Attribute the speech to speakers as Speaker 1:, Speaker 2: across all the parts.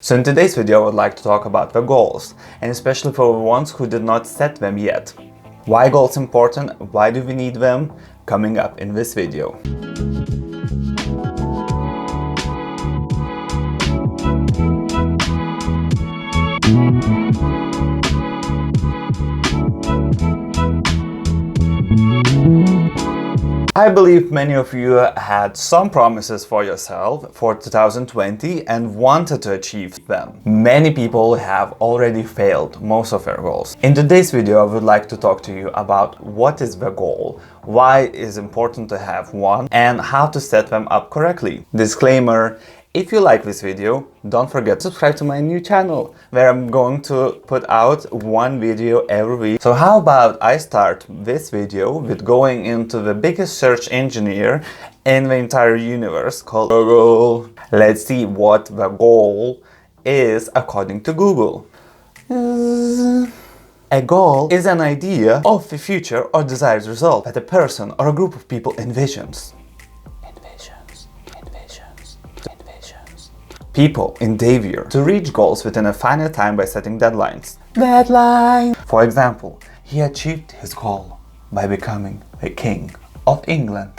Speaker 1: So in today's video I would like to talk about the goals, and especially for the ones who did not set them yet. Why goals important? Why do we need them? Coming up in this video. I believe many of you had some promises for yourself for 2020 and wanted to achieve them. Many people have already failed most of their goals. In today's video, I would like to talk to you about what is the goal, why it is important to have one, and how to set them up correctly. Disclaimer: if you like this video, don't forget to subscribe to my new channel, where I'm going to put out one video every week. So how about I start this video with going into the biggest search engine here in the entire universe, called Google. Let's see what the goal is according to Google. A goal is an idea of the future or desired result that a person or a group of people envisions. People endeavor to reach goals within a finite time by setting deadlines. For example, he achieved his goal by becoming the King of England.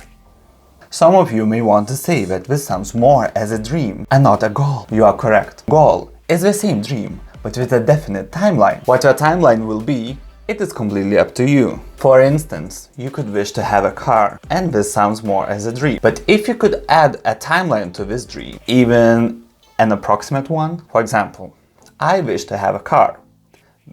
Speaker 1: Some of you may want to say that this sounds more as a dream and not a goal. You are correct. Goal is the same dream, but with a definite timeline. What your timeline will be, it is completely up to you. For instance, you could wish to have a car, and this sounds more as a dream. But if you could add a timeline to this dream, even an approximate one, for example, I wish to have a car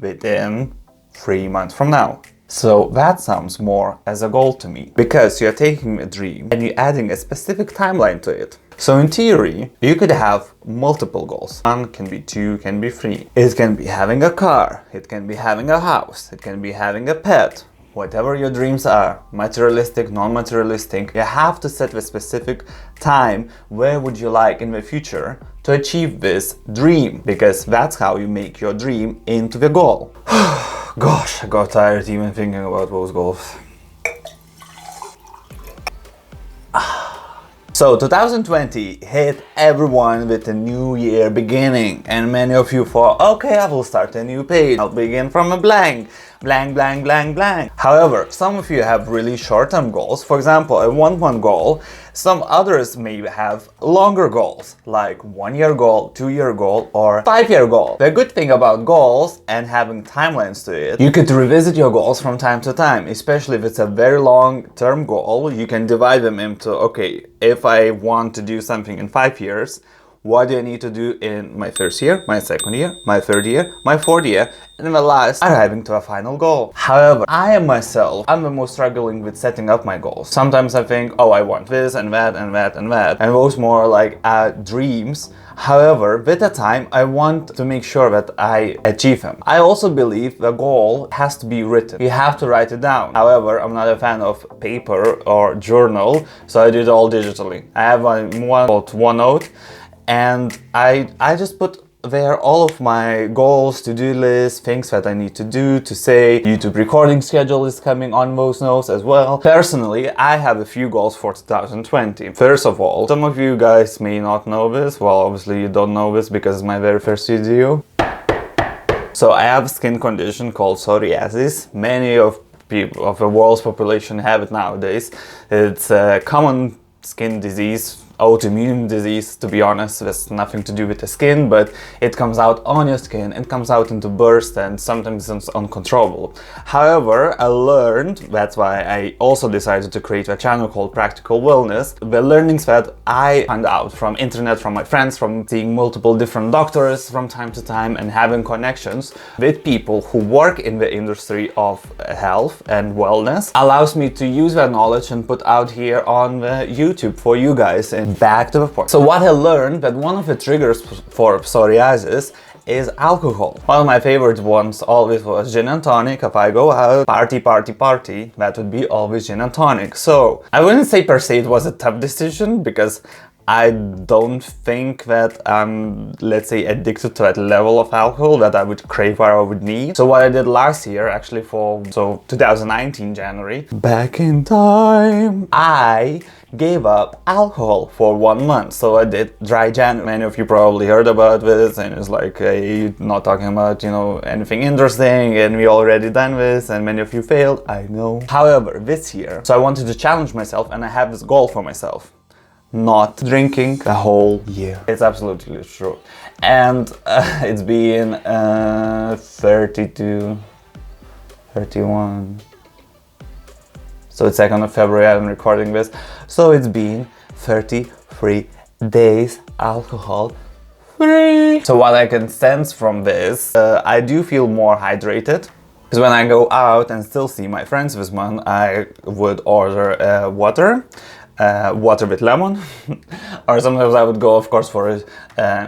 Speaker 1: within 3 months from now. So that sounds more as a goal to me, because you're taking a dream and you're adding a specific timeline to it. So in theory, you could have multiple goals. One can be two, can be three. It can be having a car, it can be having a house, it can be having a pet. Whatever your dreams are, materialistic, non-materialistic, you have to set a specific time where would you like in the future to achieve this dream, because that's how you make your dream into the goal. Gosh, I got tired even thinking about those goals. So 2020 hit everyone with a new year beginning, and many of you thought, okay, I will start a new page. I'll begin from a blank. Blank, blank, blank, blank. However, some of you have really short-term goals. For example, a 1-month goal. Some others may have longer goals, like 1-year goal, 2-year goal, or 5-year goal. The good thing about goals and having timelines to it, you could revisit your goals from time to time, especially if it's a very long-term goal. You can divide them into, okay, if I want to do something in 5 years, what do I need to do in my first year, my second year, my third year, my fourth year, and the last, arriving to a final goal. However, I'm the most struggling with setting up my goals. Sometimes I think, oh, I want this and that and that and that, and those more like dreams. However, with the time, I want to make sure that I achieve them. I also believe the goal has to be written. You have to write it down. However, I'm not a fan of paper or journal, so I do it all digitally. I have one called OneNote, and I just put there all of my goals, to-do lists, things that I need to do, to say. YouTube recording schedule is coming on those notes as well. Personally, I have a few goals for 2020. First of all, some of you guys may not know this. Well, obviously you don't know this because it's my very first video. So I have a skin condition called psoriasis. Many of people of the world's population have it nowadays. It's a common skin disease, autoimmune disease, to be honest. There's nothing to do with the skin, but it comes out on your skin and comes out into bursts, and sometimes it's uncontrollable. However, I learned, that's why I also decided to create a channel called Practical Wellness. The learnings that I found out from internet, from my friends, from seeing multiple different doctors from time to time, and having connections with people who work in the industry of health and wellness, allows me to use that knowledge and put out here on the YouTube for you guys. And back to the point. So what I learned, that one of the triggers for psoriasis is alcohol. One of my favorite ones always was gin and tonic. If I go out, party, that would be always gin and tonic. So I wouldn't say per se it was a tough decision, because I don't think that I'm, let's say, addicted to that level of alcohol that I would crave or I would need. So what I did last year, actually for 2019 January, back in time, I gave up alcohol for 1 month. So I did dry January. Many of you probably heard about this, and it's like, hey, not talking about, you know, anything interesting, and we already done this, and many of you failed, I know. However, this year, so I wanted to challenge myself, and I have this goal for myself: not drinking the whole year. It's absolutely true. And it's been 32, 31. So it's 2nd of February, I'm recording this. So it's been 33 days alcohol free. So what I can sense from this, I do feel more hydrated. Because when I go out and still see my friends this month, I would order water with lemon. Or sometimes I would go, of course, for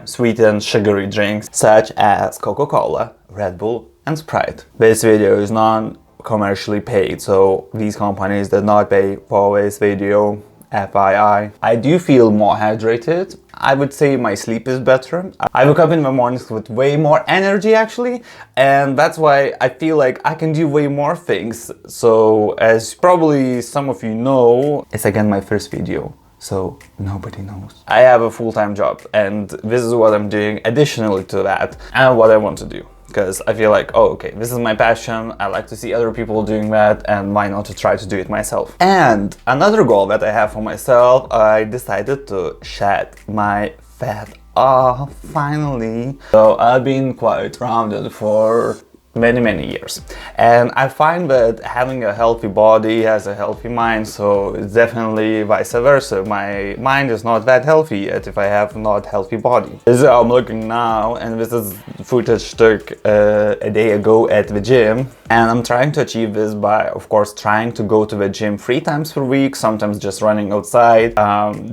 Speaker 1: sweet and sugary drinks such as Coca-Cola, Red Bull and Sprite. This video is non-commercially paid, so these companies did not pay for this video, FYI. I do feel more hydrated. I would say my sleep is better. I wake up in the mornings with way more energy actually, and that's why I feel like I can do way more things. So as probably some of you know, it's again my first video, so nobody knows. I have a full-time job, and this is what I'm doing additionally to that and what I want to do. Because I feel like, oh, okay, this is my passion, I like to see other people doing that, and why not to try to do it myself. And another goal that I have for myself, I decided to shed my fat off, finally. So I've been quite rounded for many years, and I find that having a healthy body has a healthy mind, so it's definitely vice versa. My mind is not that healthy yet if I have not healthy body. This is how I'm looking now, and this is footage took a day ago at the gym, and I'm trying to achieve this by, of course, trying to go to the gym 3 times per week, sometimes just running outside,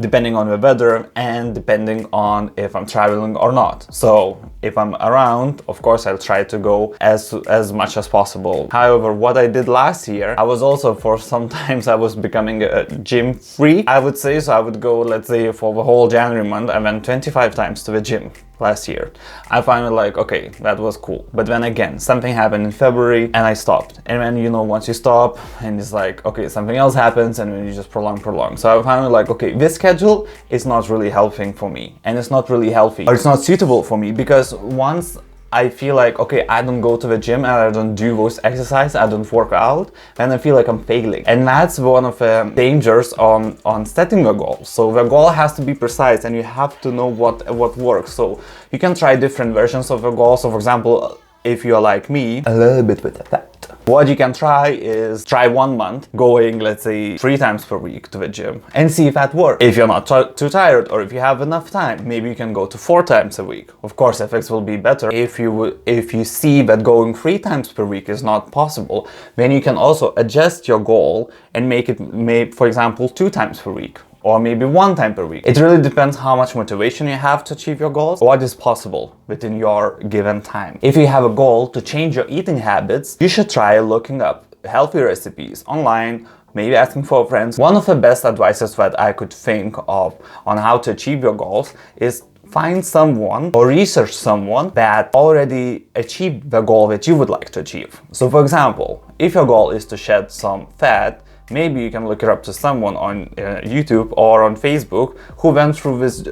Speaker 1: depending on the weather and depending on if I'm traveling or not. So if I'm around, of course, I'll try to go as much as possible. However, what I did last year, I was also, for sometimes I was becoming a gym freak, I would say. So I would go, let's say for the whole January month, I went 25 times to the gym last year. I find it like, okay, that was cool. But then again, something happened in February and I stopped. And then, you know, once you stop and it's like, okay, something else happens, and then you just prolong. So I found it like, okay, this schedule is not really helping for me, and it's not really healthy, or it's not suitable for me, because once I feel like, okay, I don't go to the gym and I don't do those exercises, I don't work out, and I feel like I'm failing. And that's one of the dangers on setting a goal. So the goal has to be precise, and you have to know what works. So you can try different versions of a goal. So for example, if you're like me, a little bit with that, what you can try is try 1 month going, let's say, 3 times per week to the gym and see if that works. If you're not too tired, or if you have enough time, maybe you can go to 4 times a week. Of course, effects will be better. If you see that going 3 times per week is not possible, then you can also adjust your goal and make it, for example, 2 times per week. Or maybe 1 time per week. It really depends how much motivation you have to achieve your goals, what is possible within your given time. If you have a goal to change your eating habits, you should try looking up healthy recipes online, maybe asking for friends. One of the best advices that I could think of on how to achieve your goals is find someone or research someone that already achieved the goal that you would like to achieve. So for example, if your goal is to shed some fat, maybe you can look it up to someone on YouTube or on Facebook who went through this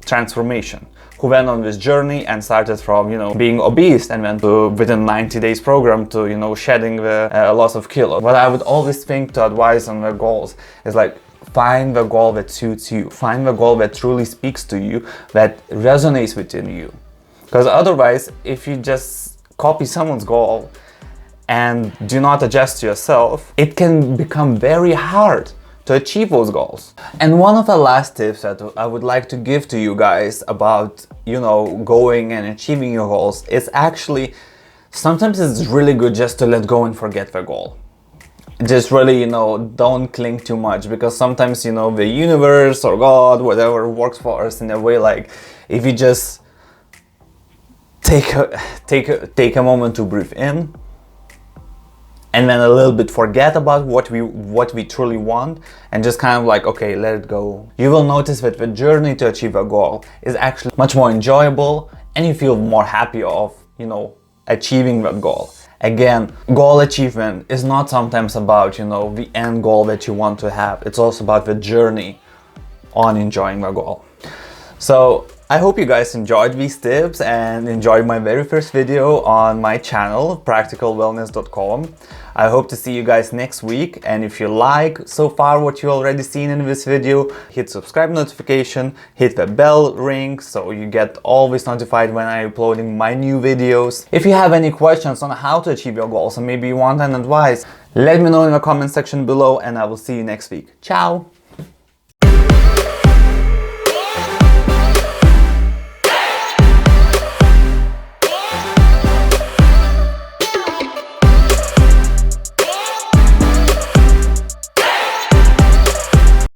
Speaker 1: transformation, who went on this journey and started from, you know, being obese and went to, within 90 days program, to, you know, shedding the loss of kilos. What I would always think to advise on the goals is like, find the goal that suits you. Find the goal that truly speaks to you, that resonates within you. Because otherwise, if you just copy someone's goal and do not adjust yourself, it can become very hard to achieve those goals. And one of the last tips that I would like to give to you guys about, you know, going and achieving your goals is actually, sometimes it's really good just to let go and forget the goal. Just really, you know, don't cling too much, because sometimes, you know, the universe or God, whatever, works for us in a way like, if you just take a moment to breathe in and then a little bit forget about what we truly want and just kind of like, okay, let it go, you will notice that the journey to achieve a goal is actually much more enjoyable, and you feel more happy of, you know, achieving that goal. Again, goal achievement is not sometimes about, you know, the end goal that you want to have. It's also about the journey on enjoying the goal. So I hope you guys enjoyed these tips and enjoyed my very first video on my channel, practicalwellness.com. I hope to see you guys next week, and if you like so far what you already seen in this video, hit subscribe notification, hit the bell ring so you get always notified when I'm uploading my new videos. If you have any questions on how to achieve your goals, or maybe you want an advice, let me know in the comment section below, and I will see you next week. Ciao!